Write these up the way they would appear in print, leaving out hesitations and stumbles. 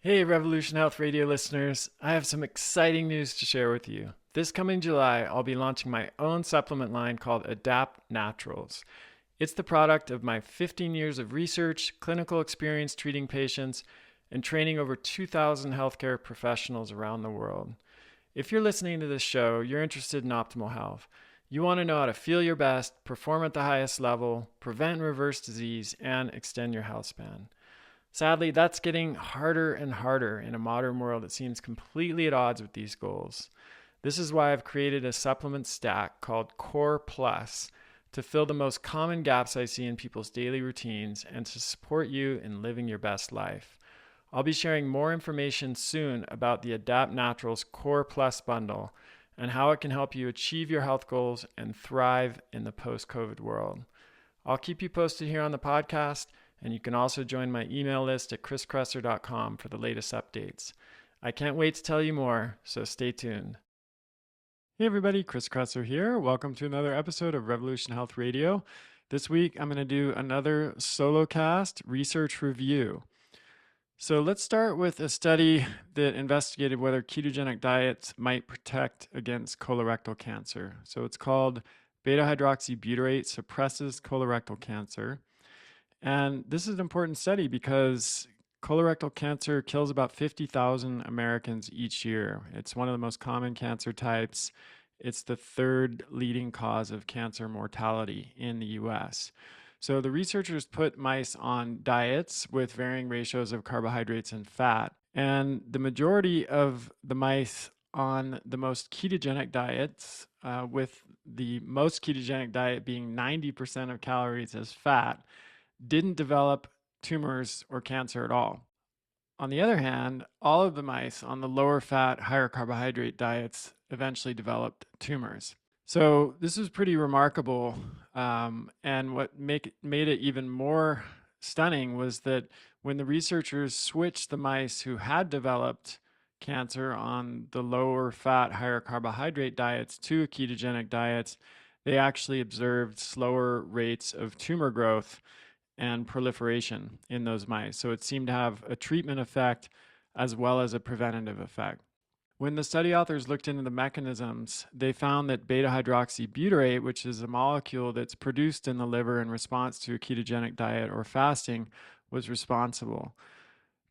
Hey, Revolution Health Radio listeners. I have some exciting news to share with you. This coming July, I'll be launching my own supplement line called Adapt Naturals. It's the product of my 15 years of research, clinical experience treating patients, and training over 2,000 healthcare professionals around the world. If you're listening to this show, you're interested in optimal health. You want to know how to feel your best, perform at the highest level, prevent and reverse disease, and extend your health span. Sadly, that's getting harder and harder in a modern world that seems completely at odds with these goals. This is why I've created a supplement stack called Core Plus to fill the most common gaps I see in people's daily routines and to support you in living your best life. I'll be sharing more information soon about the Adapt Naturals Core Plus bundle and how it can help you achieve your health goals and thrive in the post-COVID world. I'll keep you posted here on the podcast, and you can also join my email list at kresser.com for the latest updates. I can't wait to tell you more, so stay tuned. Hey everybody, Chris Kresser here. Welcome to another episode of Revolution Health Radio. This week I'm going to do another solo cast research review. So let's start with a study that investigated whether ketogenic diets might protect against colorectal cancer. So it's called beta-hydroxybutyrate suppresses colorectal cancer. And this is an important study because colorectal cancer kills about 50,000 Americans each year. It's one of the most common cancer types. It's the third leading cause of cancer mortality in the US. So the researchers put mice on diets with varying ratios of carbohydrates and fat. And the majority of the mice on the most ketogenic diets, with the most ketogenic diet being 90% of calories as fat, didn't develop tumors or cancer at all. On the other hand, all of the mice on the lower fat, higher carbohydrate diets eventually developed tumors. So this is pretty remarkable. And what made it even more stunning was that when the researchers switched the mice who had developed cancer on the lower fat, higher carbohydrate diets to ketogenic diets, they actually observed slower rates of tumor growth and proliferation in those mice. So it seemed to have a treatment effect as well as a preventative effect. When the study authors looked into the mechanisms, they found that beta-hydroxybutyrate, which is a molecule that's produced in the liver in response to a ketogenic diet or fasting, was responsible.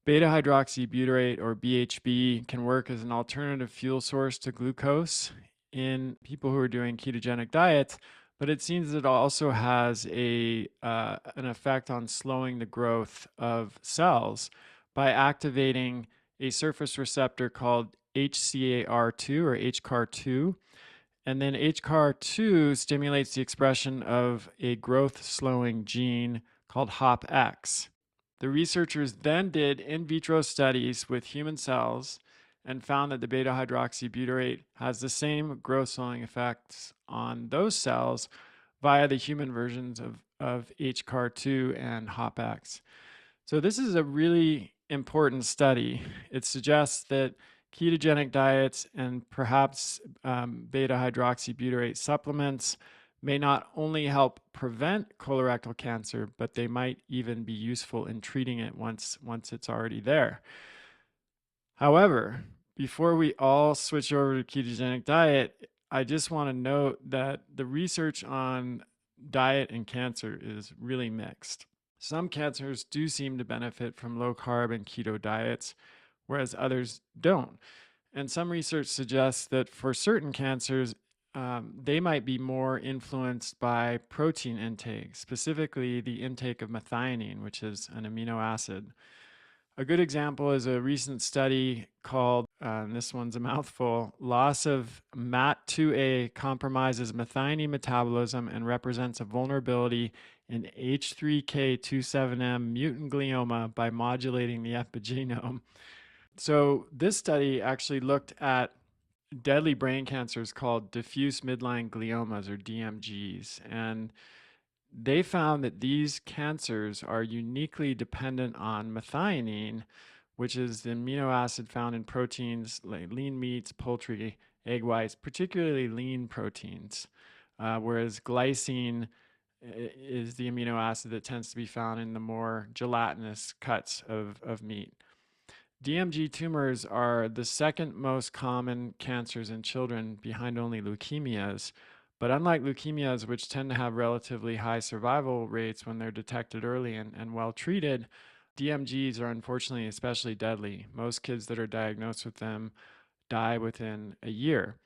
Beta-hydroxybutyrate, or BHB, can work as an alternative fuel source to glucose in people who are doing ketogenic diets, but it seems that it also has an effect on slowing the growth of cells by activating a surface receptor called HCAR2 or HCAR2. And then HCAR2 stimulates the expression of a growth slowing gene called HOPX. The researchers then did in vitro studies with human cells and found that the beta-hydroxybutyrate has the same growth slowing effects on those cells via the human versions of HCAR2 and HOPX. So this is a really important study. It suggests that ketogenic diets and perhaps beta-hydroxybutyrate supplements may not only help prevent colorectal cancer, but they might even be useful in treating it once it's already there. However, before we all switch over to ketogenic diet, I just want to note that the research on diet and cancer is really mixed. Some cancers do seem to benefit from low carb and keto diets, whereas others don't. And some research suggests that for certain cancers, they might be more influenced by protein intake, specifically the intake of methionine, which is an amino acid. A good example is a recent study called, and this one's a mouthful, loss of MAT2A compromises methionine metabolism and represents a vulnerability in H3K27M mutant glioma by modulating the epigenome. So this study actually looked at deadly brain cancers called diffuse midline gliomas, or DMGs, and they found that these cancers are uniquely dependent on methionine, which is the amino acid found in proteins like lean meats, poultry, egg whites, particularly lean proteins, whereas glycine is the amino acid that tends to be found in the more gelatinous cuts of meat. DMG tumors are the second most common cancers in children behind only leukemias. But unlike leukemias, which tend to have relatively high survival rates when they're detected early and well treated, DMGs are unfortunately especially deadly. Most kids that are diagnosed with them die within a year.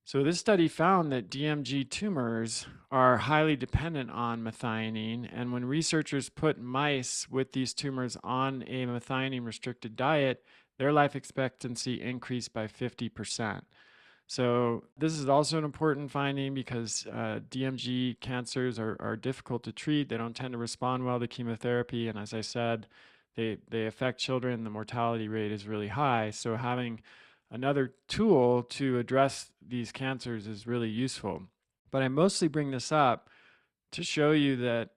So this study found that DMG tumors are highly dependent on methionine, and when researchers put mice with these tumors on a methionine restricted diet, their life expectancy increased by 50%. So this is also an important finding because DMG cancers are difficult to treat. They don't tend to respond well to chemotherapy, and as I said, they affect children. The mortality rate is really high. So having another tool to address these cancers is really useful. But I mostly bring this up to show you that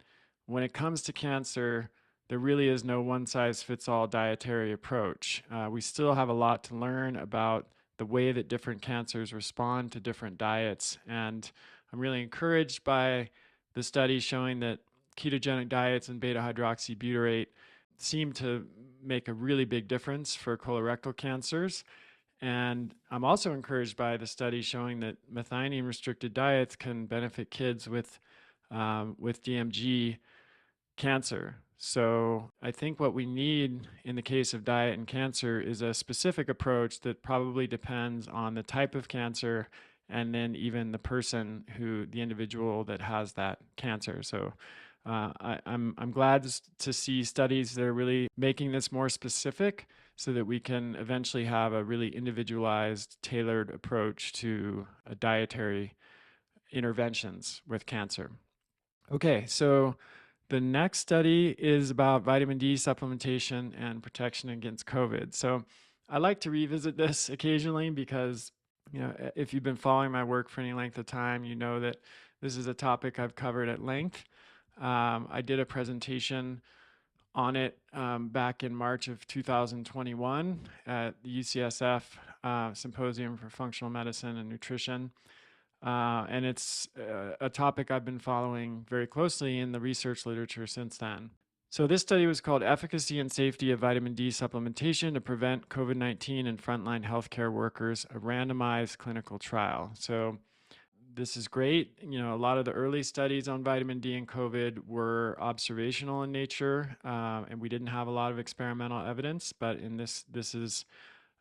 when it comes to cancer, there really is no one size fits all dietary approach. We still have a lot to learn about the way that different cancers respond to different diets. And I'm really encouraged by the study showing that ketogenic diets and beta hydroxybutyrate seem to make a really big difference for colorectal cancers. And I'm also encouraged by the study showing that methionine restricted diets can benefit kids with DMG cancer. So I think what we need in the case of diet and cancer is a specific approach that probably depends on the type of cancer and then even the person the individual that has that cancer. So I'm glad to see studies that are really making this more specific so that we can eventually have a really individualized, tailored approach to dietary interventions with cancer. Okay, so the next study is about vitamin D supplementation and protection against COVID. So I like to revisit this occasionally because, if you've been following my work for any length of time, you know that this is a topic I've covered at length. I did a presentation on it back in March of 2021 at the UCSF Symposium for Functional Medicine and Nutrition. And it's a topic I've been following very closely in the research literature since then. So this study was called Efficacy and Safety of Vitamin D Supplementation to Prevent COVID-19 in Frontline Healthcare Workers, a randomized clinical trial. So this is great. A lot of the early studies on vitamin D and COVID were observational in nature, and we didn't have a lot of experimental evidence, but in this is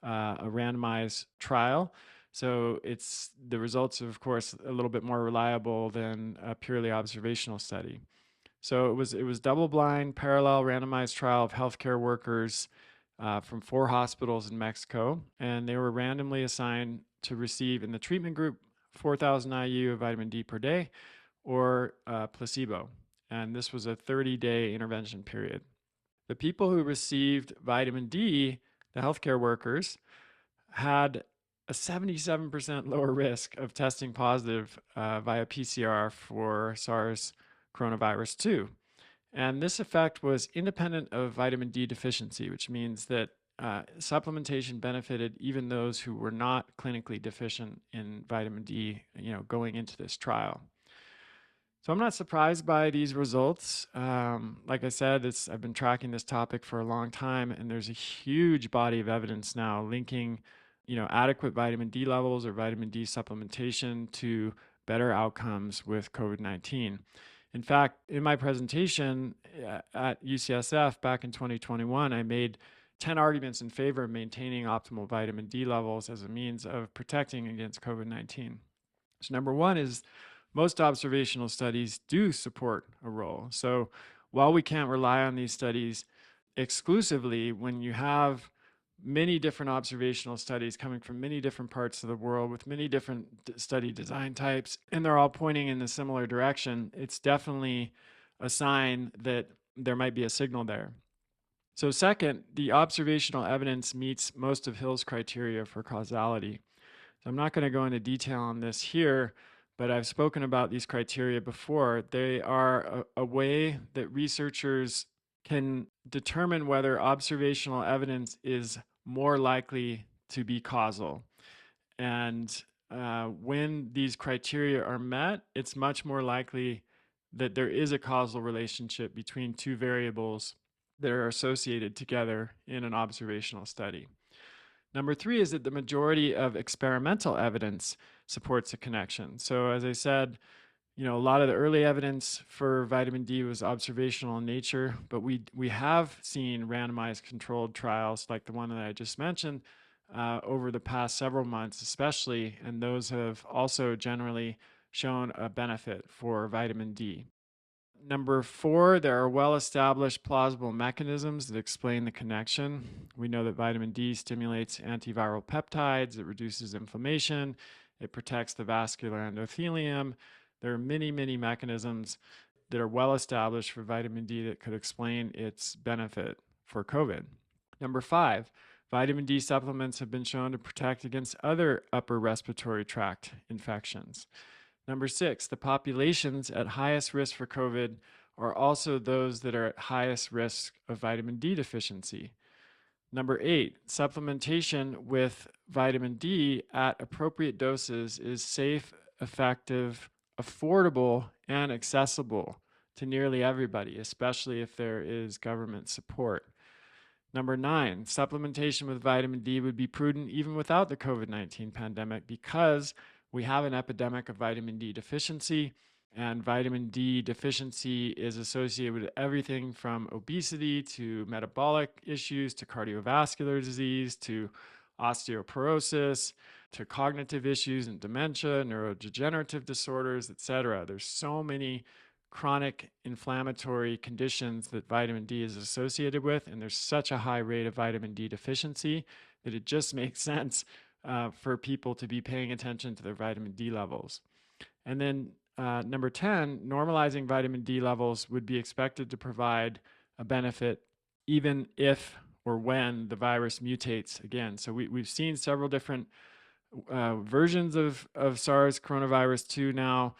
a randomized trial. So the results are, of course, a little bit more reliable than a purely observational study. So it was double-blind, parallel, randomized trial of healthcare workers from 4 hospitals in Mexico, and they were randomly assigned to receive in the treatment group 4,000 IU of vitamin D per day or placebo. And this was a 30-day intervention period. The people who received vitamin D, the healthcare workers, had a 77% lower risk of testing positive via PCR for SARS coronavirus 2. And this effect was independent of vitamin D deficiency, which means that supplementation benefited even those who were not clinically deficient in vitamin D, going into this trial. So I'm not surprised by these results. Like I said, I've been tracking this topic for a long time, and there's a huge body of evidence now linking, adequate vitamin D levels or vitamin D supplementation to better outcomes with COVID-19. In fact, in my presentation at UCSF back in 2021, I made 10 arguments in favor of maintaining optimal vitamin D levels as a means of protecting against COVID-19. So number one is most observational studies do support a role. So while we can't rely on these studies exclusively, when you have many different observational studies coming from many different parts of the world with many different study design types, and they're all pointing in a similar direction, it's definitely a sign that there might be a signal there. So second, the observational evidence meets most of Hill's criteria for causality. So I'm not going to go into detail on this here, but I've spoken about these criteria before. They are a way that researchers can determine whether observational evidence is more likely to be causal. And when these criteria are met, it's much more likely that there is a causal relationship between 2 variables that are associated together in an observational study. Number three is that the majority of experimental evidence supports a connection. So as I said, a lot of the early evidence for vitamin D was observational in nature, but we have seen randomized controlled trials like the one that I just mentioned over the past several months especially, and those have also generally shown a benefit for vitamin D. Number four, there are well-established plausible mechanisms that explain the connection. We know that vitamin D stimulates antiviral peptides, it reduces inflammation, it protects the vascular endothelium. There are many, many mechanisms that are well-established for vitamin D that could explain its benefit for COVID. Number five, vitamin D supplements have been shown to protect against other upper respiratory tract infections. Number six, the populations at highest risk for COVID are also those that are at highest risk of vitamin D deficiency. Number eight, supplementation with vitamin D at appropriate doses is safe, effective, affordable, and accessible to nearly everybody, especially if there is government support. Number nine, supplementation with vitamin D would be prudent even without the COVID-19 pandemic because we have an epidemic of vitamin D deficiency, and vitamin D deficiency is associated with everything from obesity to metabolic issues to cardiovascular disease to osteoporosis to cognitive issues and dementia, neurodegenerative disorders, etc. There's so many chronic inflammatory conditions that vitamin D is associated with, and there's such a high rate of vitamin D deficiency that it just makes sense for people to be paying attention to their vitamin D levels. And then number 10, normalizing vitamin D levels would be expected to provide a benefit even if or when the virus mutates again. So we've seen several different versions of SARS coronavirus 2 now,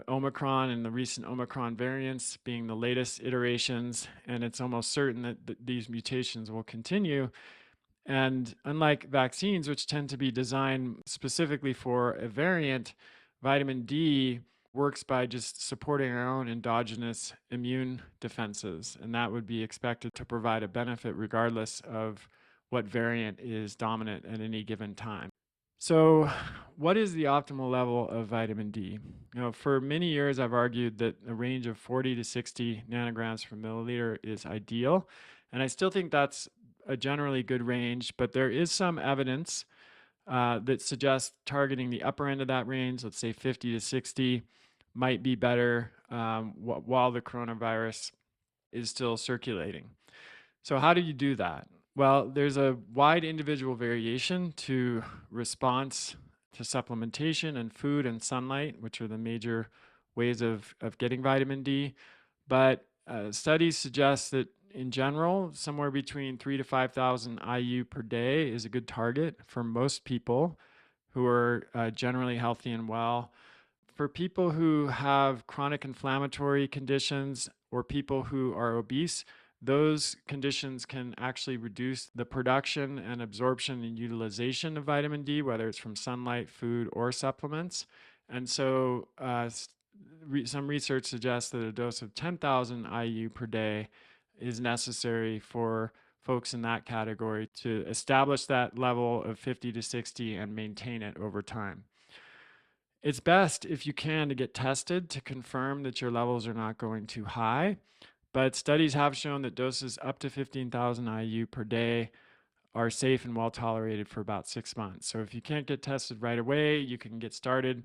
Omicron and the recent Omicron variants being the latest iterations, and it's almost certain that these mutations will continue. And unlike vaccines, which tend to be designed specifically for a variant, vitamin D works by just supporting our own endogenous immune defenses, and that would be expected to provide a benefit regardless of what variant is dominant at any given time. So what is the optimal level of vitamin D? For many years, I've argued that a range of 40 to 60 nanograms per milliliter is ideal, and I still think that's a generally good range, but there is some evidence that suggests targeting the upper end of that range, let's say 50 to 60, might be better while the coronavirus is still circulating. So how do you do that? Well, there's a wide individual variation to response to supplementation and food and sunlight, which are the major ways of getting vitamin D. But studies suggest that in general, somewhere between 3,000 to 5,000 IU per day is a good target for most people who are generally healthy and well. For people who have chronic inflammatory conditions or people who are obese, those conditions can actually reduce the production and absorption and utilization of vitamin D, whether it's from sunlight, food, or supplements. And so some research suggests that a dose of 10,000 IU per day is necessary for folks in that category to establish that level of 50 to 60 and maintain it over time. It's best if you can to get tested to confirm that your levels are not going too high. But studies have shown that doses up to 15,000 IU per day are safe and well tolerated for about 6 months. So if you can't get tested right away, you can get started,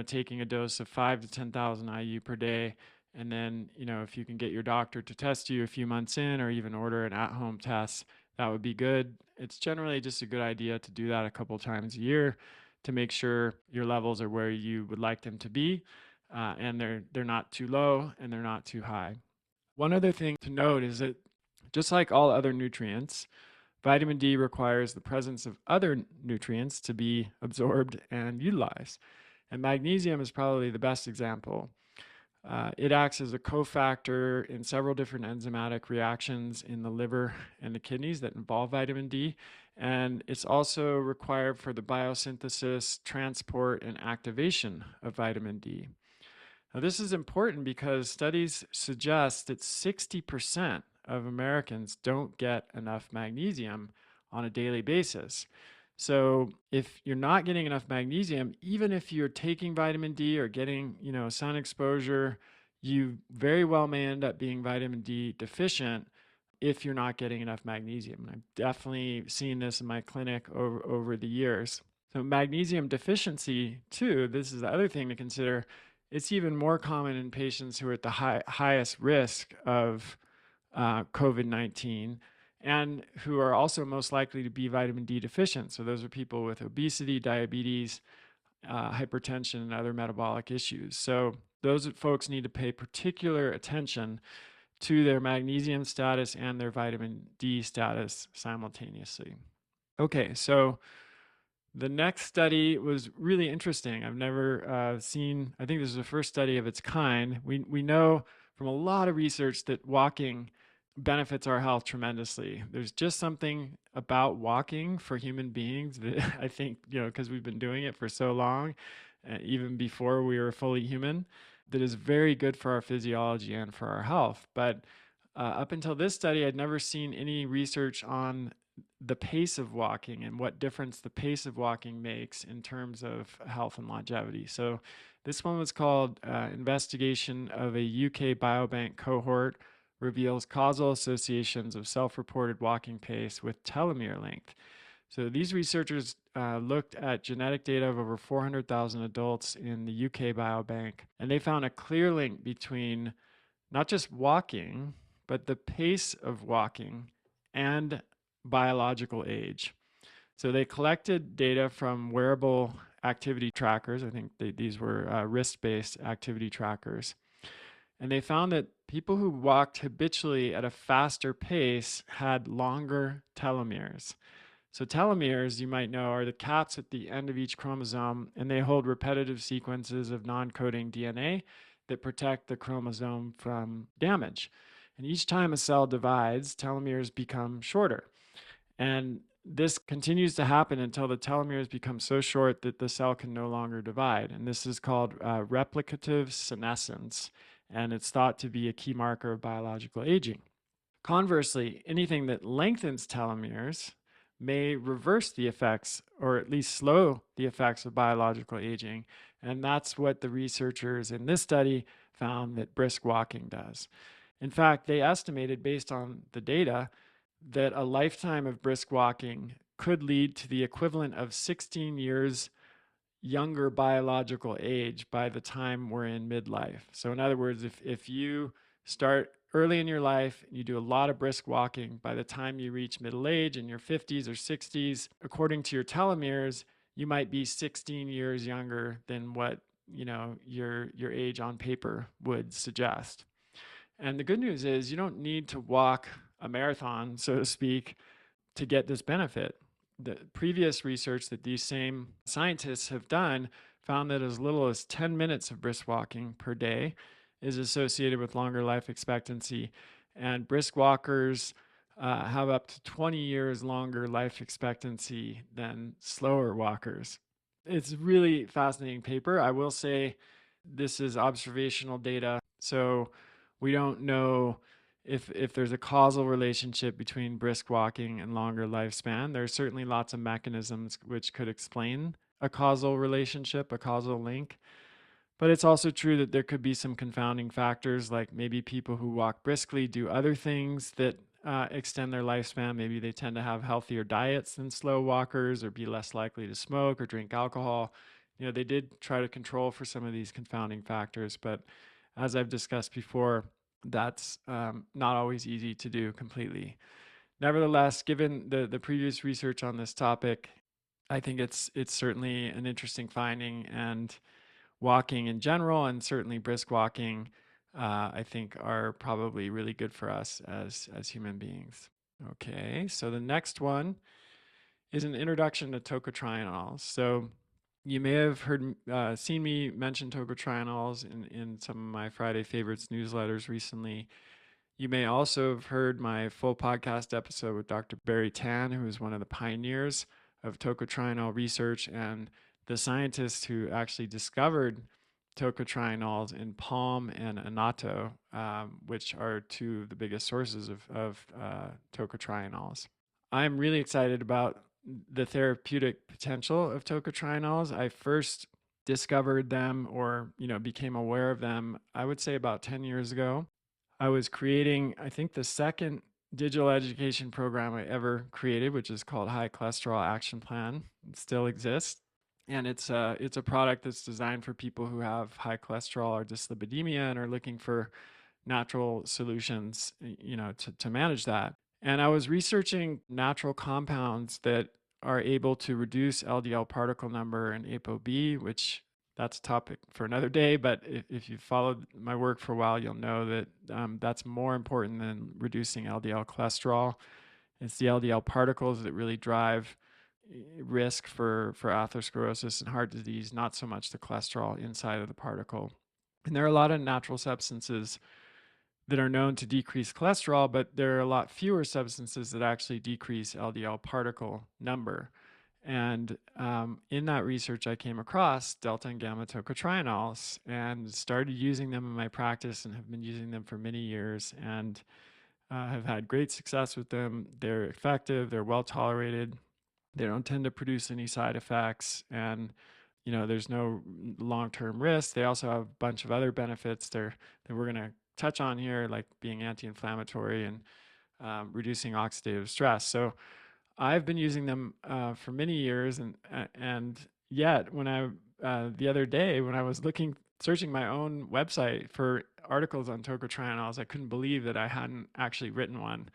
taking a dose of 5,000 to 10,000 IU per day. And then, if you can get your doctor to test you a few months in or even order an at-home test, that would be good. It's generally just a good idea to do that a couple times a year to make sure your levels are where you would like them to be, and they're not too low and they're not too high. One other thing to note is that just like all other nutrients, vitamin D requires the presence of other nutrients to be absorbed and utilized. And magnesium is probably the best example. It acts as a cofactor in several different enzymatic reactions in the liver and the kidneys that involve vitamin D. And it's also required for the biosynthesis, transport, and activation of vitamin D. Now, this is important because studies suggest that 60% of Americans don't get enough magnesium on a daily basis. So if you're not getting enough magnesium, even if you're taking vitamin D or getting, sun exposure, you very well may end up being vitamin D deficient if you're not getting enough magnesium. And I've definitely seen this in my clinic over the years. So magnesium deficiency too, this is the other thing to consider. It's even more common in patients who are at the highest risk of COVID-19 and who are also most likely to be vitamin D deficient. So those are people with obesity, diabetes, hypertension, and other metabolic issues. So those folks need to pay particular attention to their magnesium status and their vitamin D status simultaneously. Okay, so the next study was really interesting. I've never seen, I think this is the first study of its kind. We know from a lot of research that walking benefits our health tremendously. There's just something about walking for human beings that I think, because we've been doing it for so long, even before we were fully human, that is very good for our physiology and for our health. But up until this study, I'd never seen any research on the pace of walking and what difference the pace of walking makes in terms of health and longevity. So this one was called Investigation of a UK Biobank Cohort Reveals Causal Associations of Self-Reported Walking Pace with Telomere Length. So these researchers looked at genetic data of over 400,000 adults in the UK Biobank, and they found a clear link between not just walking, but the pace of walking and biological age. So they collected data from wearable activity trackers. I think these were wrist-based activity trackers. And they found that people who walked habitually at a faster pace had longer telomeres. So telomeres, you might know, are the caps at the end of each chromosome, and they hold repetitive sequences of non-coding DNA that protect the chromosome from damage. And each time a cell divides, telomeres become shorter. And this continues to happen until the telomeres become so short that the cell can no longer divide. And this is called replicative senescence, and it's thought to be a key marker of biological aging. Conversely, anything that lengthens telomeres may reverse the effects, or at least slow the effects of biological aging. And that's what the researchers in this study found that brisk walking does. In fact, they estimated, based on the data, that a lifetime of brisk walking could lead to the equivalent of 16 years younger biological age by the time we're in midlife. So in other words, if you start early in your life, you do a lot of brisk walking, by the time you reach middle age in your 50s or 60s, according to your telomeres, you might be 16 years younger than what your age on paper would suggest. And the good news is you don't need to walk a marathon, so to speak, to get this benefit. The previous research that these same scientists have done found that as little as 10 minutes of brisk walking per day is associated with longer life expectancy. And brisk walkers have up to 20 years longer life expectancy than slower walkers. It's a really fascinating paper. I will say this is observational data, so we don't know if there's a causal relationship between brisk walking and longer lifespan. There are certainly lots of mechanisms which could explain a causal relationship, a causal link. But it's also true that there could be some confounding factors, like maybe people who walk briskly do other things that extend their lifespan. Maybe they tend to have healthier diets than slow walkers, or be less likely to smoke or drink alcohol. They did try to control for some of these confounding factors, but as I've discussed before, that's not always easy to do completely. Nevertheless, given the previous research on this topic, I think it's certainly an interesting finding, and walking in general, and certainly brisk walking, I think are probably really good for us as human beings. Okay, so the next one is an introduction to tocotrienols. So you may have seen me mention tocotrienols in some of my Friday Favorites newsletters recently. You may also have heard my full podcast episode with Dr. Barry Tan, who is one of the pioneers of tocotrienol research and the scientist who actually discovered tocotrienols in palm and annatto, which are two of the biggest sources of tocotrienols. I'm really excited about the therapeutic potential of tocotrienols. I first discovered them or became aware of them, I would say about 10 years ago. I was creating, I think, the second digital education program I ever created, which is called High Cholesterol Action Plan. It still exists. And it's a product that's designed for people who have high cholesterol or dyslipidemia and are looking for natural solutions, to manage that. And I was researching natural compounds that are able to reduce LDL particle number and ApoB, which that's a topic for another day. But if you've followed my work for a while, you'll know that that's more important than reducing LDL cholesterol. It's the LDL particles that really drive risk for atherosclerosis and heart disease, not so much the cholesterol inside of the particle. And there are a lot of natural substances that are known to decrease cholesterol, but there are a lot fewer substances that actually decrease LDL particle number. And in that research, I came across delta and gamma tocotrienols and started using them in my practice and have been using them for many years and have had great success with them. They're effective, they're well tolerated, they don't tend to produce any side effects, and there's no long-term risk. They also have a bunch of other benefits that we're going to touch on here, like being anti-inflammatory and reducing oxidative stress. So I've been using them for many years, and yet when the other day when I was searching my own website for articles on tocotrienols, I couldn't believe that I hadn't actually written one,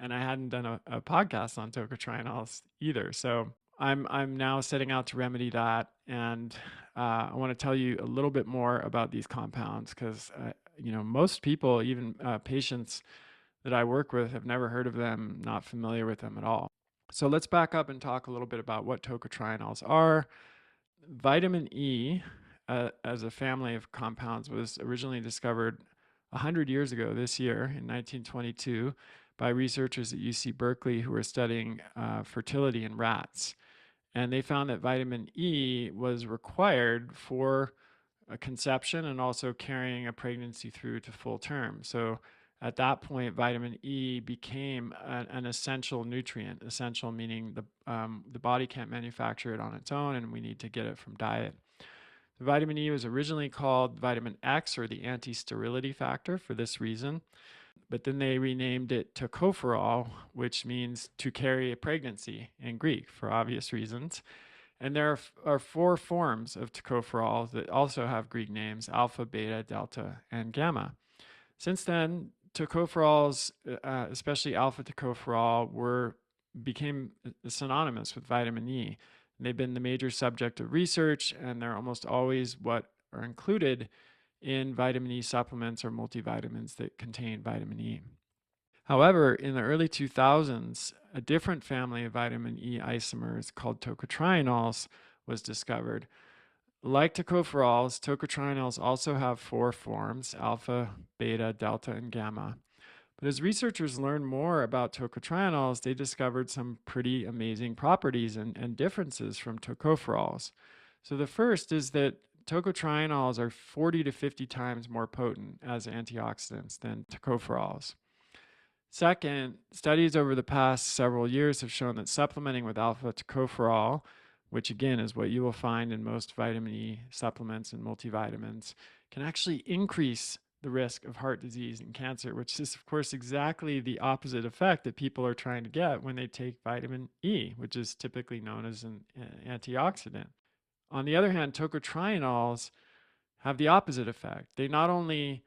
and I hadn't done a podcast on tocotrienols either. So I'm now setting out to remedy that, and I want to tell you a little bit more about these compounds because most people, even patients that I work with, have never heard of them, not familiar with them at all. So let's back up and talk a little bit about what tocotrienols are. Vitamin E, as a family of compounds, was originally discovered 100 years ago this year in 1922 by researchers at UC Berkeley who were studying fertility in rats. And they found that vitamin E was required for a conception and also carrying a pregnancy through to full term. So at that point, vitamin E became an essential nutrient. Essential meaning the body can't manufacture it on its own, and we need to get it from diet. The vitamin E was originally called vitamin X, or the anti-sterility factor, for this reason. But then they renamed it tocopherol, which means to carry a pregnancy in Greek, for obvious reasons. And there are 4 forms of tocopherol that also have Greek names: alpha, beta, delta, and gamma. Since then, tocopherols, especially alpha tocopherol, became synonymous with vitamin E. And they've been the major subject of research, and they're almost always what are included in vitamin E supplements or multivitamins that contain vitamin E. However, in the early 2000s, a different family of vitamin E isomers called tocotrienols was discovered. Like tocopherols, tocotrienols also have 4 forms: alpha, beta, delta, and gamma. But as researchers learned more about tocotrienols, they discovered some pretty amazing properties and differences from tocopherols. So the first is that tocotrienols are 40 to 50 times more potent as antioxidants than tocopherols. Second, studies over the past several years have shown that supplementing with alpha tocopherol, which again is what you will find in most vitamin E supplements and multivitamins, can actually increase the risk of heart disease and cancer, which is, of course, exactly the opposite effect that people are trying to get when they take vitamin E, which is typically known as an antioxidant. On the other hand, tocotrienols have the opposite effect. They not only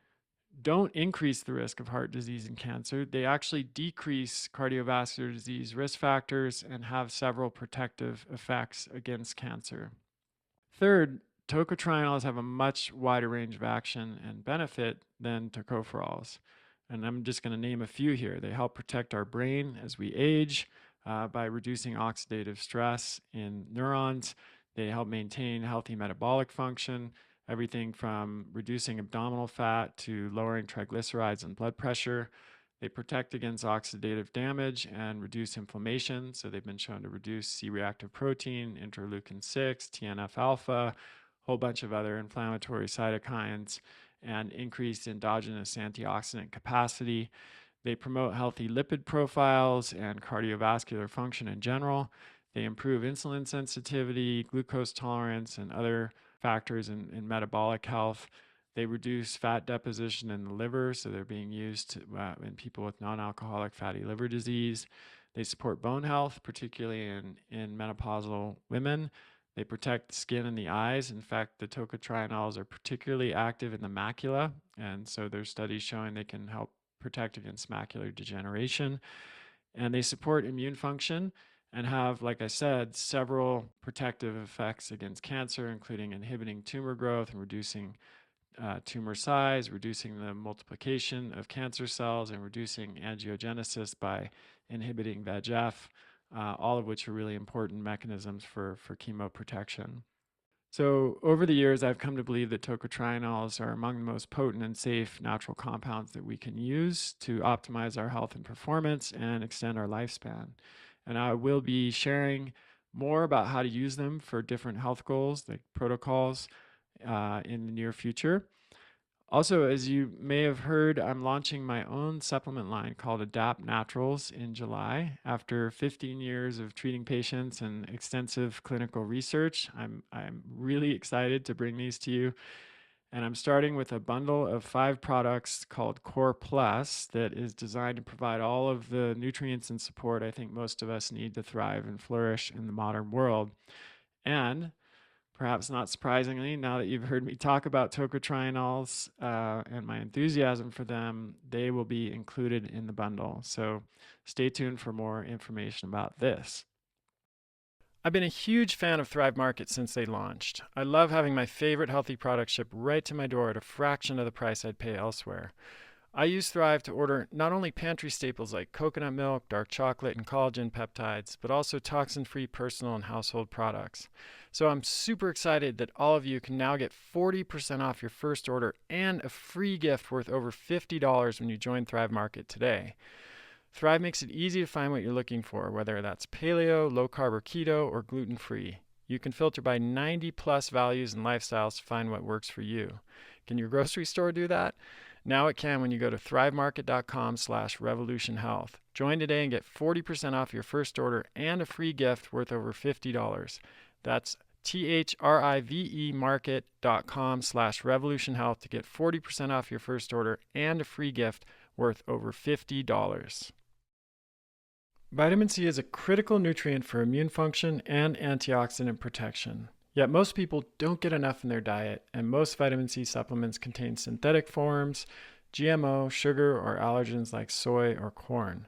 don't increase the risk of heart disease and cancer, they actually decrease cardiovascular disease risk factors and have several protective effects against cancer. Third, tocotrienols have a much wider range of action and benefit than tocopherols. And I'm just going to name a few here. They help protect our brain as we age by reducing oxidative stress in neurons. They help maintain healthy metabolic function, everything from reducing abdominal fat to lowering triglycerides and blood pressure. They protect against oxidative damage and reduce inflammation. So they've been shown to reduce C-reactive protein, interleukin-6, TNF-alpha, whole bunch of other inflammatory cytokines, and increased endogenous antioxidant capacity. They promote healthy lipid profiles and cardiovascular function in general. They improve insulin sensitivity, glucose tolerance, and other factors in metabolic health. They reduce fat deposition in the liver, so they're being used in people with non-alcoholic fatty liver disease. They support bone health, particularly in menopausal women. They protect the skin and the eyes. In fact, the tocotrienols are particularly active in the macula, and so there's studies showing they can help protect against macular degeneration. And they support immune function and have, like I said, several protective effects against cancer, including inhibiting tumor growth and reducing tumor size, reducing the multiplication of cancer cells, and reducing angiogenesis by inhibiting VEGF, all of which are really important mechanisms for chemoprotection. So over the years, I've come to believe that tocotrienols are among the most potent and safe natural compounds that we can use to optimize our health and performance and extend our lifespan. And I will be sharing more about how to use them for different health goals, like protocols, in the near future. Also, as you may have heard, I'm launching my own supplement line called Adapt Naturals in July. After 15 years of treating patients and extensive clinical research, I'm really excited to bring these to you. And I'm starting with a bundle of 5 products called Core Plus that is designed to provide all of the nutrients and support I think most of us need to thrive and flourish in the modern world. And perhaps not surprisingly, now that you've heard me talk about tocotrienols and my enthusiasm for them, they will be included in the bundle. So stay tuned for more information about this. I've been a huge fan of Thrive Market since they launched. I love having my favorite healthy products shipped right to my door at a fraction of the price I'd pay elsewhere. I use Thrive to order not only pantry staples like coconut milk, dark chocolate, and collagen peptides, but also toxin-free personal and household products. So I'm super excited that all of you can now get 40% off your first order and a free gift worth over $50 when you join Thrive Market today. Thrive makes it easy to find what you're looking for, whether that's paleo, low carb or keto, or gluten-free. You can filter by 90 plus values and lifestyles to find what works for you. Can your grocery store do that? Now it can when you go to thrivemarket.com/revolutionhealth. Join today and get 40% off your first order and a free gift worth over $50. That's THRIVE market.com/revolutionhealth to get 40% off your first order and a free gift worth over $50. Vitamin C is a critical nutrient for immune function and antioxidant protection. Yet most people don't get enough in their diet, and most vitamin C supplements contain synthetic forms, GMO, sugar, or allergens like soy or corn.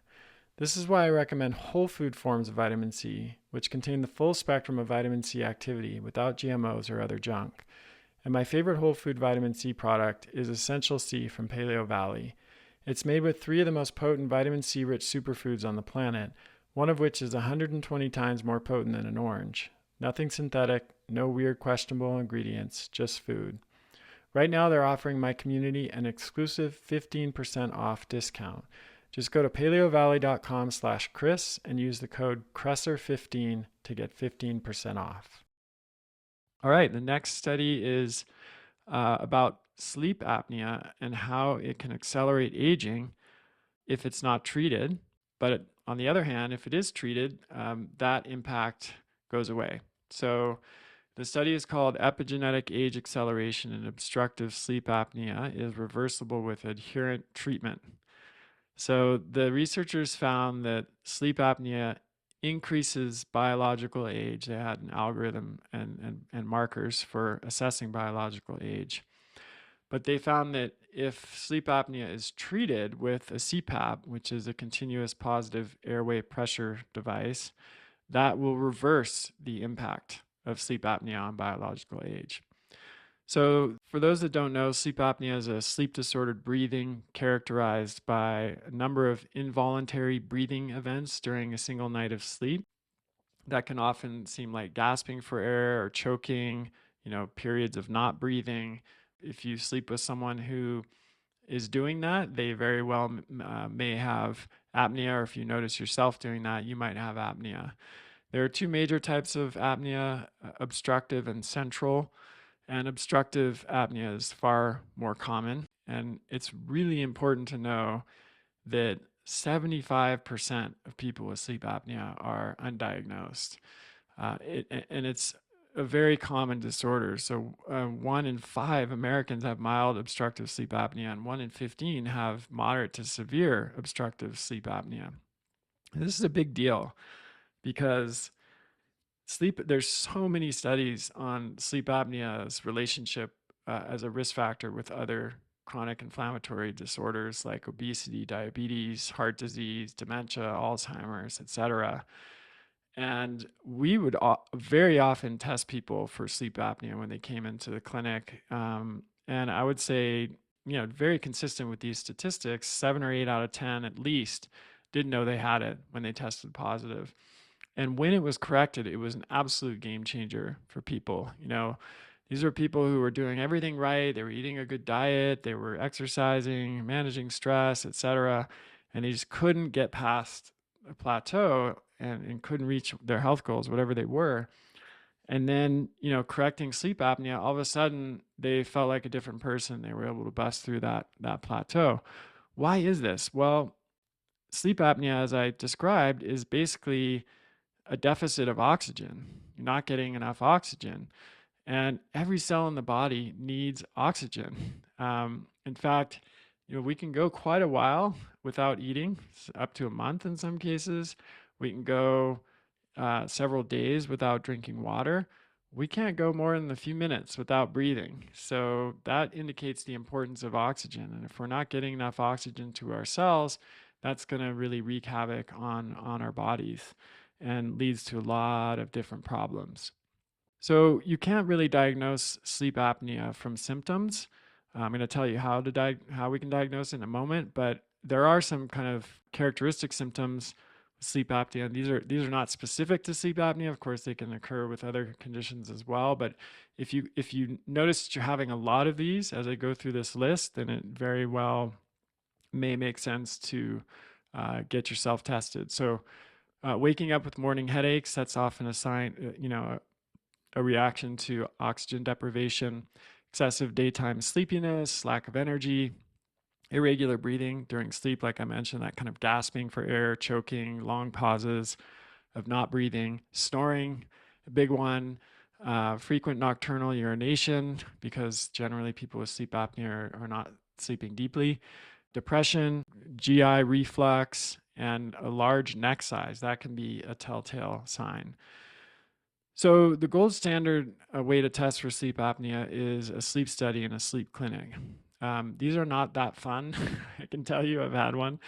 This is why I recommend whole food forms of vitamin C, which contain the full spectrum of vitamin C activity without GMOs or other junk. And my favorite whole food vitamin C product is Essential C from Paleo Valley. It's made with 3 of the most potent vitamin C-rich superfoods on the planet, one of which is 120 times more potent than an orange. Nothing synthetic, no weird questionable ingredients, just food. Right now they're offering my community an exclusive 15% off discount. Just go to paleovalley.com/Chris and use the code Kresser15 to get 15% off. All right, the next study is about sleep apnea and how it can accelerate aging if it's not treated. But on the other hand, if it is treated, that impact goes away. So the study is called Epigenetic Age Acceleration in Obstructive Sleep Apnea is Reversible with Adherent Treatment. So the researchers found that sleep apnea increases biological age. They had an algorithm and markers for assessing biological age. But they found that if sleep apnea is treated with a CPAP, which is a continuous positive airway pressure device, that will reverse the impact of sleep apnea on biological age. So for those that don't know, sleep apnea is a sleep disordered breathing characterized by a number of involuntary breathing events during a single night of sleep that can often seem like gasping for air or choking, periods of not breathing. If you sleep with someone who is doing that, they very well may have apnea, or if you notice yourself doing that, you might have apnea. There are 2 major types of apnea, obstructive and central. And obstructive apnea is far more common. And it's really important to know that 75% of people with sleep apnea are undiagnosed. And it's a very common disorder. So, 1 in 5 Americans have mild obstructive sleep apnea, and 1 in 15 have moderate to severe obstructive sleep apnea. And this is a big deal because there's so many studies on sleep apnea's relationship as a risk factor with other chronic inflammatory disorders like obesity, diabetes, heart disease, dementia, Alzheimer's, etc. And we would very often test people for sleep apnea when they came into the clinic. And I would say, very consistent with these statistics, 7 or 8 out of 10 at least didn't know they had it when they tested positive. And when it was corrected, it was an absolute game changer for people. These are people who were doing everything right. They were eating a good diet, they were exercising, managing stress, etc. And they just couldn't get past a plateau and couldn't reach their health goals, whatever they were. And then, correcting sleep apnea, all of a sudden they felt like a different person. They were able to bust through that plateau. Why is this? Well, sleep apnea, as I described, is basically a deficit of oxygen. You're not getting enough oxygen. And every cell in the body needs oxygen. In fact, we can go quite a while without eating, up to a month in some cases. We can go several days without drinking water. We can't go more than a few minutes without breathing. So that indicates the importance of oxygen. And if we're not getting enough oxygen to our cells, that's going to really wreak havoc on our bodies and leads to a lot of different problems. So you can't really diagnose sleep apnea from symptoms. I'm going to tell you how we can diagnose it in a moment, but there are some kind of characteristic symptoms with sleep apnea. These are not specific to sleep apnea. Of course, they can occur with other conditions as well. But if you notice that you're having a lot of these as I go through this list, then it very well may make sense to get yourself tested. So waking up with morning headaches, that's often a sign, a reaction to oxygen deprivation, excessive daytime sleepiness, lack of energy, irregular breathing during sleep, like I mentioned, that kind of gasping for air, choking, long pauses of not breathing, snoring, a big one, frequent nocturnal urination, because generally people with sleep apnea are not sleeping deeply, depression, GI reflux, and a large neck size. That can be a telltale sign. So the gold standard way to test for sleep apnea is a sleep study in a sleep clinic. These are not that fun. I can tell you, I've had one.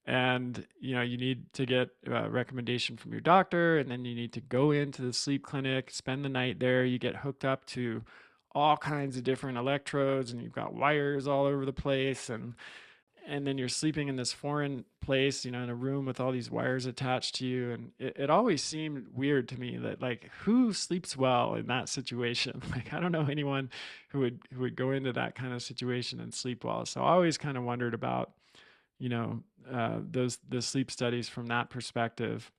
And you need to get a recommendation from your doctor, and then you need to go into the sleep clinic, spend the night there. You get hooked up to all kinds of different electrodes, and you've got wires all over the place, and then you're sleeping in this foreign place, in a room with all these wires attached to you. And it always seemed weird to me that, like, who sleeps well in that situation? Like, I don't know anyone who would go into that kind of situation and sleep well. So I always kind of wondered about, the sleep studies from that perspective.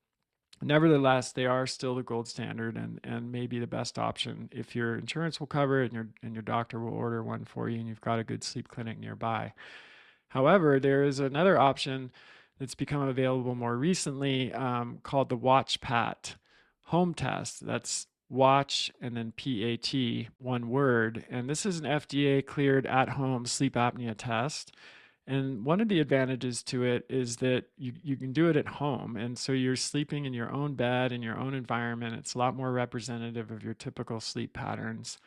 Nevertheless, they are still the gold standard and maybe the best option if your insurance will cover it and your doctor will order one for you and you've got a good sleep clinic nearby. However, there is another option that's become available more recently called the WatchPat home test. That's watch and then PAT, one word. And this is an FDA cleared at-home sleep apnea test. And one of the advantages to it is that you can do it at home. And so you're sleeping in your own bed, in your own environment. It's a lot more representative of your typical sleep patterns.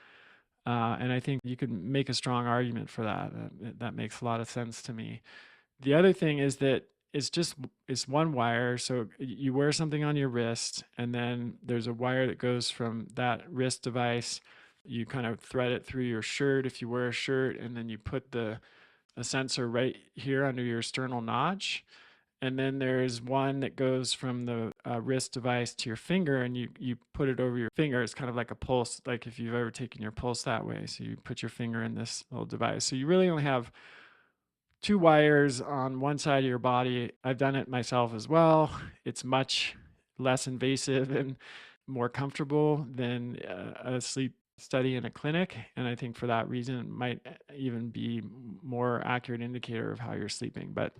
And I think you could make a strong argument for that. That makes a lot of sense to me. The other thing is that it's one wire. So you wear something on your wrist, and then there's a wire that goes from that wrist device. You kind of thread it through your shirt if you wear a shirt, and then you put a sensor right here under your sternal notch. And then there's one that goes from the wrist device to your finger, and you put it over your finger. It's kind of like a pulse, like if you've ever taken your pulse that way. So you put your finger in this little device. So you really only have 2 wires on one side of your body. I've done it myself as well. It's much less invasive and more comfortable than a sleep study in a clinic, and I think for that reason it might even be more accurate indicator of how you're sleeping. But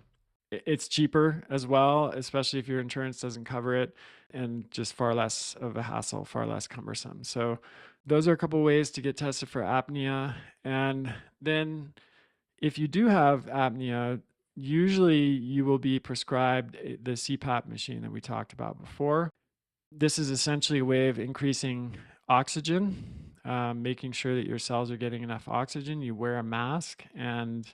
it's cheaper as well, especially if your insurance doesn't cover it, and just far less of a hassle, far less cumbersome. So those are a couple ways to get tested for apnea. And then if you do have apnea, usually you will be prescribed the CPAP machine that we talked about before. This is essentially a way of increasing oxygen, making sure that your cells are getting enough oxygen. You wear a mask and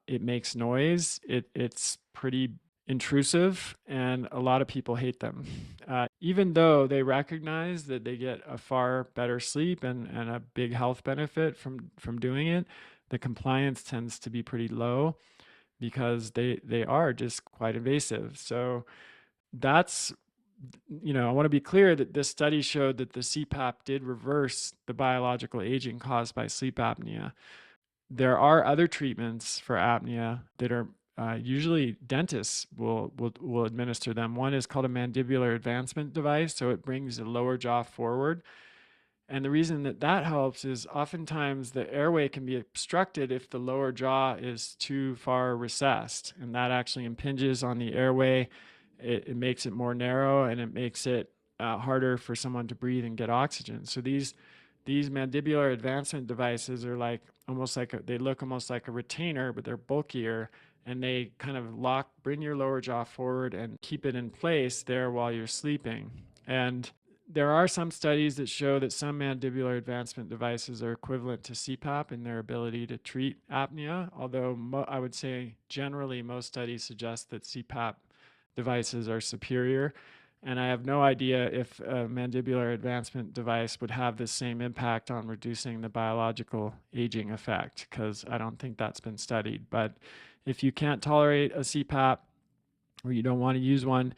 it makes noise. It's pretty intrusive, and a lot of people hate them. Even though they recognize that they get a far better sleep and a big health benefit from doing it, the compliance tends to be pretty low because they are just quite invasive. So that's, I want to be clear that this study showed that the CPAP did reverse the biological aging caused by sleep apnea. There are other treatments for apnea that are usually dentists will administer them. One is called a mandibular advancement device, so it brings the lower jaw forward. And the reason that that helps is oftentimes the airway can be obstructed if the lower jaw is too far recessed, and that actually impinges on the airway. It makes it more narrow, and it makes it harder for someone to breathe and get oxygen. So these mandibular advancement devices are like they look almost like a retainer, but they're bulkier, and they kind of bring your lower jaw forward and keep it in place there while you're sleeping. And there are some studies that show that some mandibular advancement devices are equivalent to CPAP in their ability to treat apnea, although I would say generally most studies suggest that CPAP devices are superior. And I have no idea if a mandibular advancement device would have the same impact on reducing the biological aging effect, because I don't think that's been studied. But if you can't tolerate a CPAP or you don't want to use one,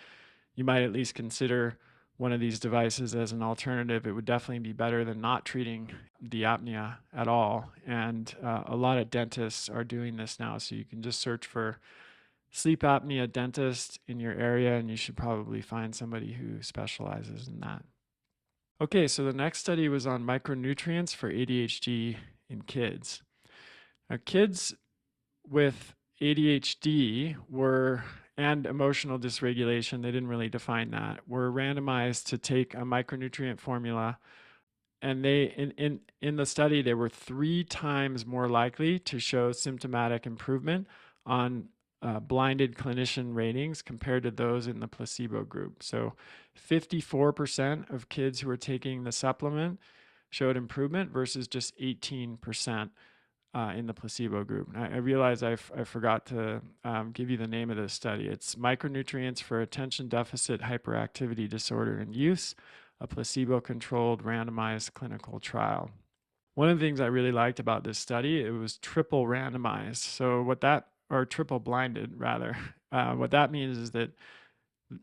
you might at least consider one of these devices as an alternative. It would definitely be better than not treating the apnea at all. And a lot of dentists are doing this now. So you can just search for sleep apnea dentist in your area, and you should probably find somebody who specializes in that. Okay, so the next study was on micronutrients for ADHD in kids. Now, kids with ADHD and emotional dysregulation, they didn't really define that, were randomized to take a micronutrient formula, and they in the study they were 3 times more likely to show symptomatic improvement on blinded clinician ratings compared to those in the placebo group. So 54% of kids who were taking the supplement showed improvement versus just 18% in the placebo group. And I realize I forgot to give you the name of this study. It's Micronutrients for Attention Deficit Hyperactivity Disorder in Use, a placebo-controlled randomized clinical trial. One of the things I really liked about this study, it was triple randomized. So or triple blinded rather. What that means is that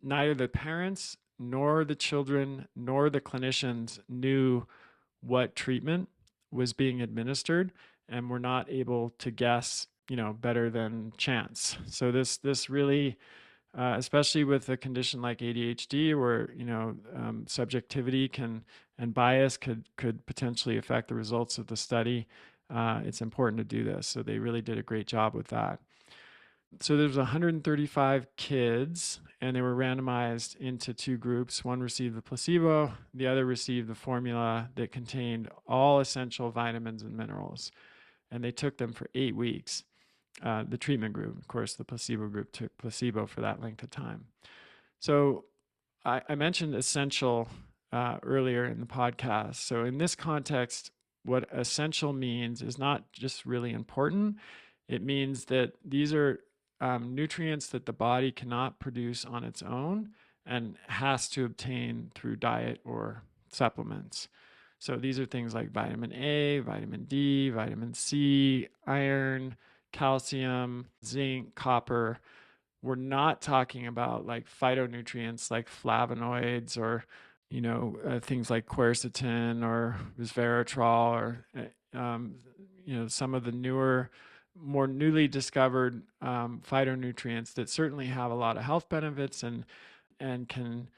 neither the parents nor the children nor the clinicians knew what treatment was being administered, and were not able to guess, better than chance. So this really, especially with a condition like ADHD, where subjectivity and bias could potentially affect the results of the study, it's important to do this. So they really did a great job with that. So there was 135 kids, and they were randomized into 2 groups. One received the placebo, the other received the formula that contained all essential vitamins and minerals. And they took them for 8 weeks. The treatment group, of course, the placebo group took placebo for that length of time. So I mentioned essential earlier in the podcast. So in this context, what essential means is not just really important. It means that these are nutrients that the body cannot produce on its own and has to obtain through diet or supplements. So these are things like vitamin A, vitamin D, vitamin C, iron, calcium, zinc, copper. We're not talking about like phytonutrients like flavonoids or things like quercetin or resveratrol or some of the more newly discovered phytonutrients that certainly have a lot of health benefits and can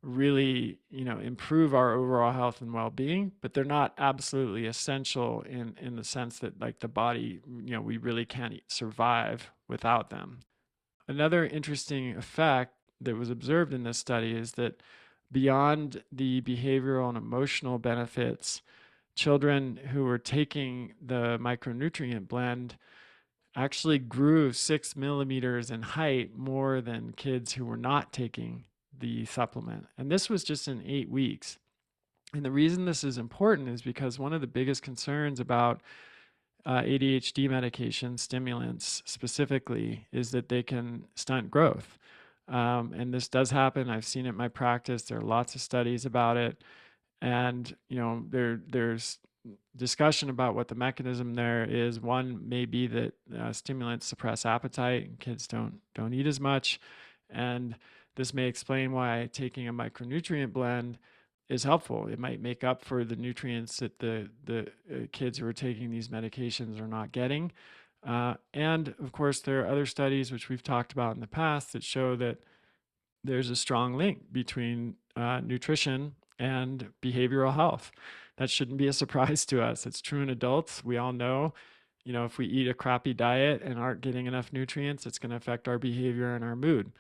really, improve our overall health and well-being, but they're not absolutely essential in the sense that like the body, we really can't survive without them. Another interesting effect that was observed in this study is that beyond the behavioral and emotional benefits, children who were taking the micronutrient blend actually grew 6 millimeters in height more than kids who were not taking the supplement. And this was just in 8 weeks. And the reason this is important is because one of the biggest concerns about ADHD medication, stimulants specifically, is that they can stunt growth. And this does happen. I've seen it in my practice. There are lots of studies about it. And, there's discussion about what the mechanism there is. One may be that stimulants suppress appetite and kids don't eat as much. And this may explain why taking a micronutrient blend is helpful. It might make up for the nutrients that the kids who are taking these medications are not getting. And of course, there are other studies which we've talked about in the past that show that there's a strong link between nutrition and behavioral health. That shouldn't be a surprise to us. It's true in adults. We all know, if we eat a crappy diet and aren't getting enough nutrients, it's going to affect our behavior and our mood.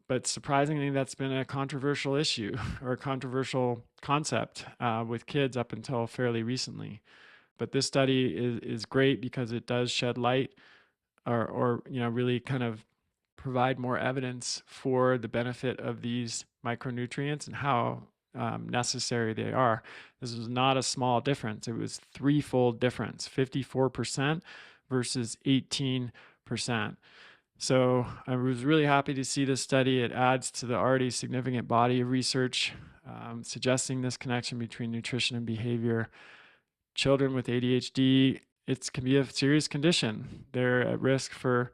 But surprisingly, that's been a controversial issue or a controversial concept with kids up until fairly recently. But this study is great because it does shed light or really kind of provide more evidence for the benefit of these micronutrients and how necessary they are. This was not a small difference. It was threefold difference, 54% versus 18%. So I was really happy to see this study. It adds to the already significant body of research suggesting this connection between nutrition and behavior. Children with ADHD, it can be a serious condition. They're at risk for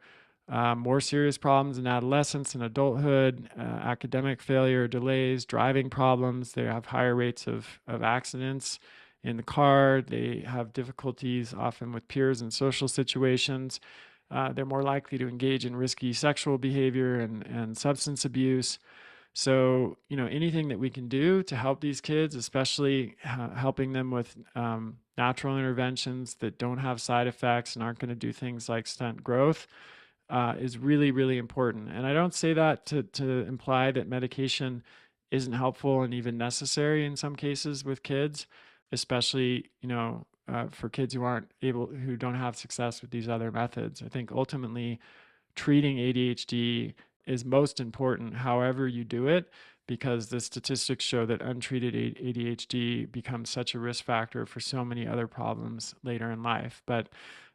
more serious problems in adolescence and adulthood, academic failure, delays, driving problems. They have higher rates of accidents in the car. They have difficulties often with peers and social situations. They're more likely to engage in risky sexual behavior and substance abuse. So, anything that we can do to help these kids, especially helping them with natural interventions that don't have side effects and aren't going to do things like stunt growth, is really, really important. And I don't say that to imply that medication isn't helpful and even necessary in some cases with kids, especially, for kids who don't have success with these other methods. I think ultimately treating ADHD is most important, however you do it, because the statistics show that untreated ADHD becomes such a risk factor for so many other problems later in life. But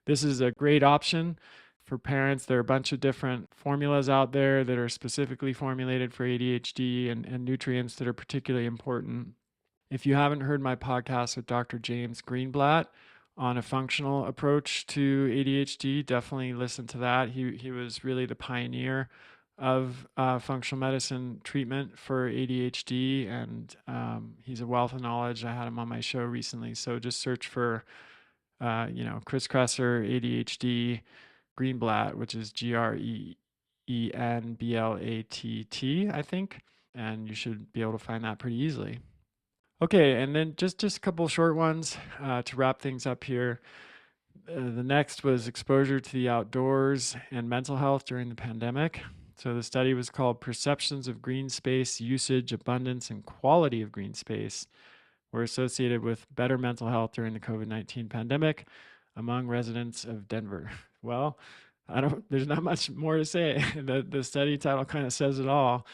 this is a great option for parents. There are a bunch of different formulas out there that are specifically formulated for ADHD and nutrients that are particularly important. If you haven't heard my podcast with Dr. James Greenblatt on a functional approach to ADHD, definitely listen to that. He was really the pioneer of functional medicine treatment for ADHD, and he's a wealth of knowledge. I had him on my show recently, so just search for Chris Kresser, ADHD, Greenblatt, which is GREENBLATT, I think, and you should be able to find that pretty easily. Okay, and then just a couple short ones to wrap things up here. The next was exposure to the outdoors and mental health during the pandemic. So the study was called Perceptions of Green Space Usage, Abundance, and Quality of Green Space were associated with better mental health during the COVID-19 pandemic among residents of Denver. Well, there's not much more to say. The study title kind of says it all.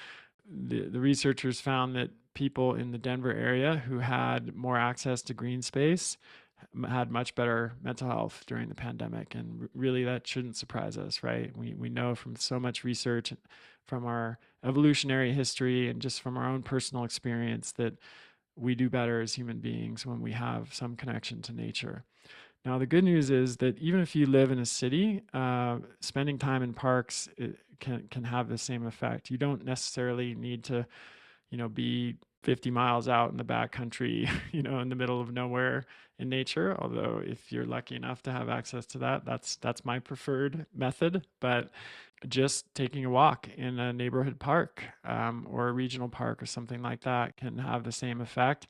The researchers found that people in the Denver area who had more access to green space had much better mental health during the pandemic. And really, that shouldn't surprise us, right? We know from so much research, from our evolutionary history, and just from our own personal experience that we do better as human beings when we have some connection to nature. Now, the good news is that even if you live in a city, spending time in parks can have the same effect. You don't necessarily need to, be 50 miles out in the backcountry, in the middle of nowhere in nature. Although if you're lucky enough to have access to that, that's my preferred method. But just taking a walk in a neighborhood park or a regional park or something like that can have the same effect.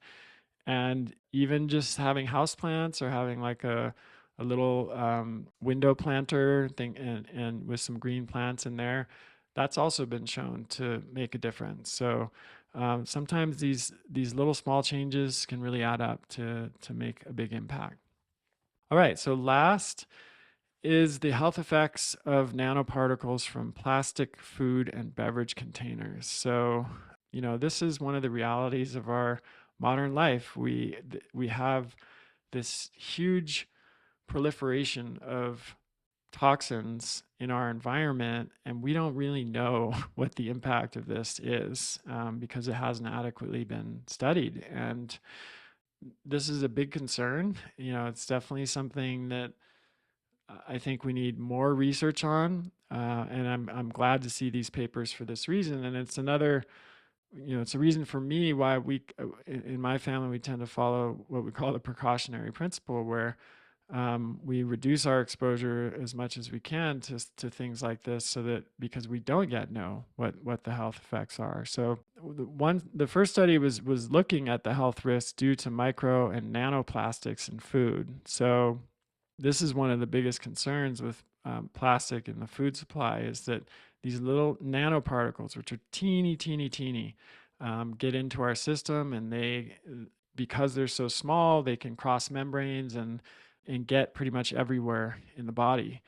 And even just having houseplants or having like a little window planter thing and with some green plants in there, that's also been shown to make a difference. So sometimes these little small changes can really add up to make a big impact. All right, so last is the health effects of nanoparticles from plastic, food, and beverage containers. So, this is one of the realities of our modern life. We have this huge proliferation of toxins in our environment, and we don't really know what the impact of this is because it hasn't adequately been studied. And this is a big concern. It's definitely something that I think we need more research on, and I'm glad to see these papers for this reason. And it's another, it's a reason for me why in my family, we tend to follow what we call the precautionary principle, where we reduce our exposure as much as we can to things like this, so that because we don't yet know what the health effects are. So the first study was looking at the health risks due to micro and nanoplastics in food. So this is one of the biggest concerns with plastic in the food supply, is that these little nanoparticles, which are teeny, get into our system, and because they're so small, they can cross membranes and get pretty much everywhere in the body.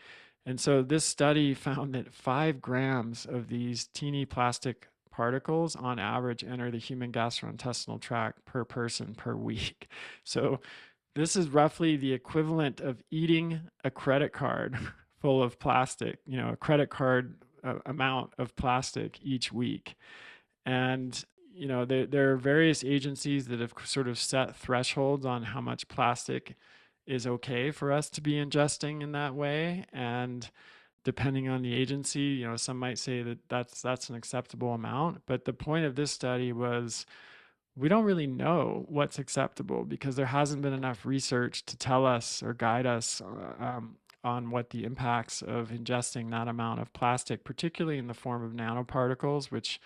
And so this study found that 5 grams of these teeny plastic particles on average enter the human gastrointestinal tract per person per week. So this is roughly the equivalent of eating a credit card full of plastic, a credit card amount of plastic each week. And, there are various agencies that have sort of set thresholds on how much plastic is okay for us to be ingesting in that way. And depending on the agency, some might say that that's an acceptable amount. But the point of this study was, we don't really know what's acceptable because there hasn't been enough research to tell us or guide us on what the impacts of ingesting that amount of plastic, particularly in the form of nanoparticles, which,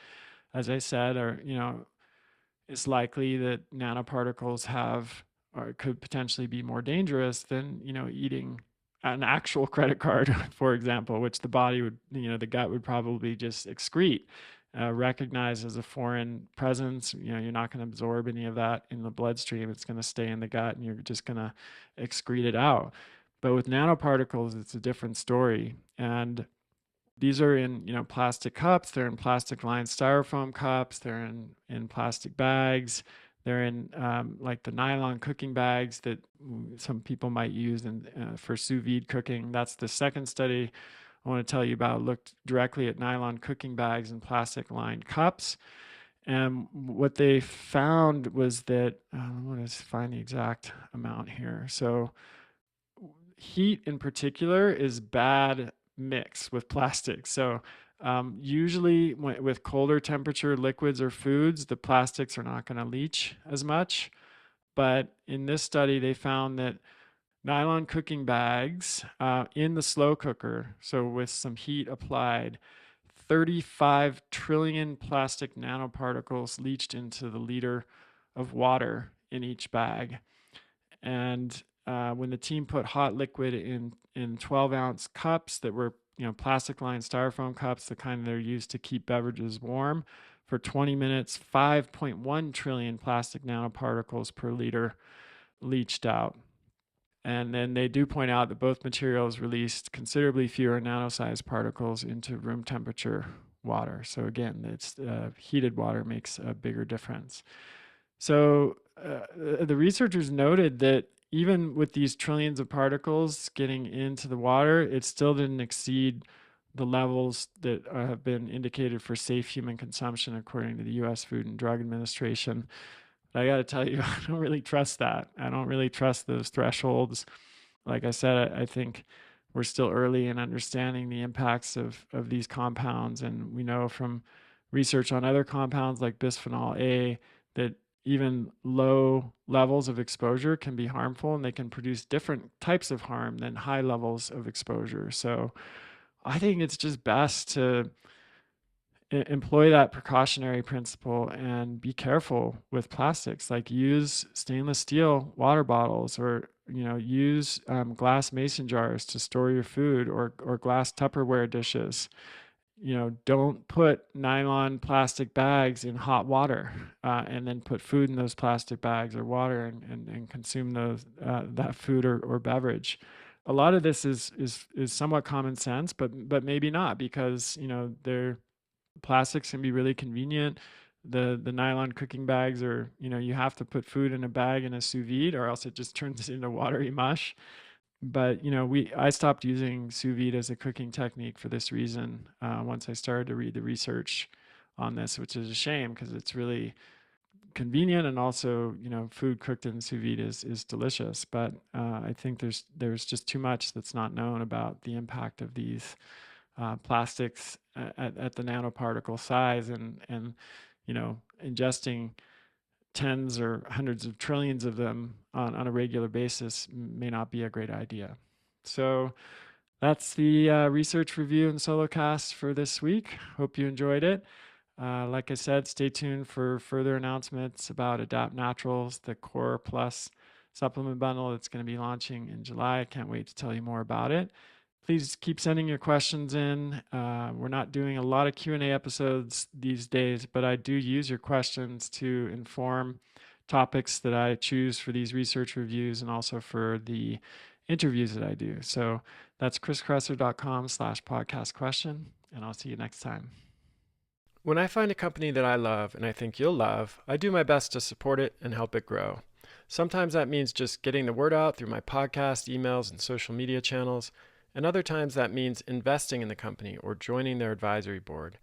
as I said, it's likely that nanoparticles have or could potentially be more dangerous than eating an actual credit card, for example, which the body would, the gut would probably just excrete, recognize as a foreign presence. You're not going to absorb any of that in the bloodstream. It's going to stay in the gut, and you're just going to excrete it out. But with nanoparticles, it's a different story. And these are in plastic cups. They're in plastic lined styrofoam cups. They're in plastic bags. They're in like the nylon cooking bags that some people might use for sous vide cooking. That's the second study I want to tell you about. Looked directly at nylon cooking bags and plastic lined cups. And what they found was that, I want to find the exact amount here. So heat in particular is bad mix with plastic. So usually with colder temperature liquids or foods, the plastics are not going to leach as much. But in this study, they found that nylon cooking bags in the slow cooker, so with some heat applied, 35 trillion plastic nanoparticles leached into the liter of water in each bag. And when the team put hot liquid in 12-ounce cups that were plastic lined styrofoam cups, the kind that are used to keep beverages warm, for 20 minutes, 5.1 trillion plastic nanoparticles per liter leached out. And then they do point out that both materials released considerably fewer nano-sized particles into room temperature water. So again, it's heated water makes a bigger difference. So the researchers noted that even with these trillions of particles getting into the water, it still didn't exceed the levels that have been indicated for safe human consumption according to the U.S. Food and Drug Administration. But I got to tell you, I don't really trust that. I don't really trust those thresholds. Like I said, I think we're still early in understanding the impacts of these compounds. And we know from research on other compounds like bisphenol A that even low levels of exposure can be harmful, and they can produce different types of harm than high levels of exposure. So I think it's just best to employ that precautionary principle and be careful with plastics. Like use stainless steel water bottles, or use glass mason jars to store your food, or glass Tupperware dishes. Don't put nylon plastic bags in hot water and then put food in those plastic bags or water and consume that food or beverage. A lot of this is somewhat common sense, but maybe not, because plastics can be really convenient. The nylon cooking bags are, you have to put food in a bag in a sous vide, or else it just turns into watery mush. But I stopped using sous vide as a cooking technique for this reason once I started to read the research on this, which is a shame because it's really convenient, and also food cooked in sous vide is delicious. But I think there's just too much that's not known about the impact of these plastics at the nanoparticle size, and ingesting tens or hundreds of trillions of them on a regular basis may not be a great idea. So that's the research review and solo cast for this week. Hope you enjoyed it. Like I said, stay tuned for further announcements about Adapt Naturals, the Core Plus supplement bundle that's going to be launching in July. I can't wait to tell you more about it. Please keep sending your questions in. We're not doing a lot of Q&A episodes these days, but I do use your questions to inform topics that I choose for these research reviews and also for the interviews that I do. So that's chriskresser.com/podcast question, and I'll see you next time. When I find a company that I love and I think you'll love, I do my best to support it and help it grow. Sometimes that means just getting the word out through my podcast, emails, and social media channels. And other times that means investing in the company or joining their advisory board.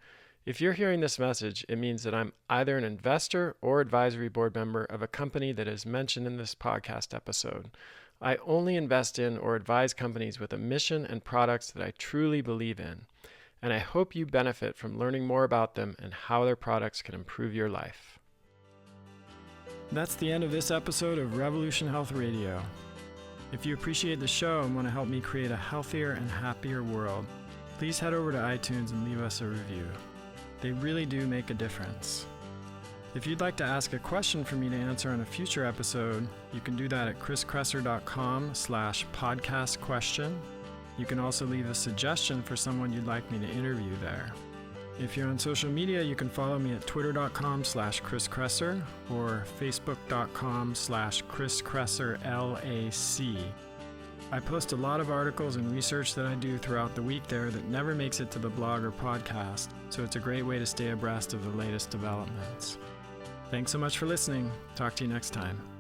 If you're hearing this message, it means that I'm either an investor or advisory board member of a company that is mentioned in this podcast episode. I only invest in or advise companies with a mission and products that I truly believe in. And I hope you benefit from learning more about them and how their products can improve your life. That's the end of this episode of Revolution Health Radio. If you appreciate the show and want to help me create a healthier and happier world, please head over to iTunes and leave us a review. They really do make a difference. If you'd like to ask a question for me to answer on a future episode, you can do that at chriskresser.com/podcast question. You can also leave a suggestion for someone you'd like me to interview there. If you're on social media, you can follow me at twitter.com/chriskresser or facebook.com/chriskresserlac. I post a lot of articles and research that I do throughout the week there that never makes it to the blog or podcast, so it's a great way to stay abreast of the latest developments. Thanks so much for listening. Talk to you next time.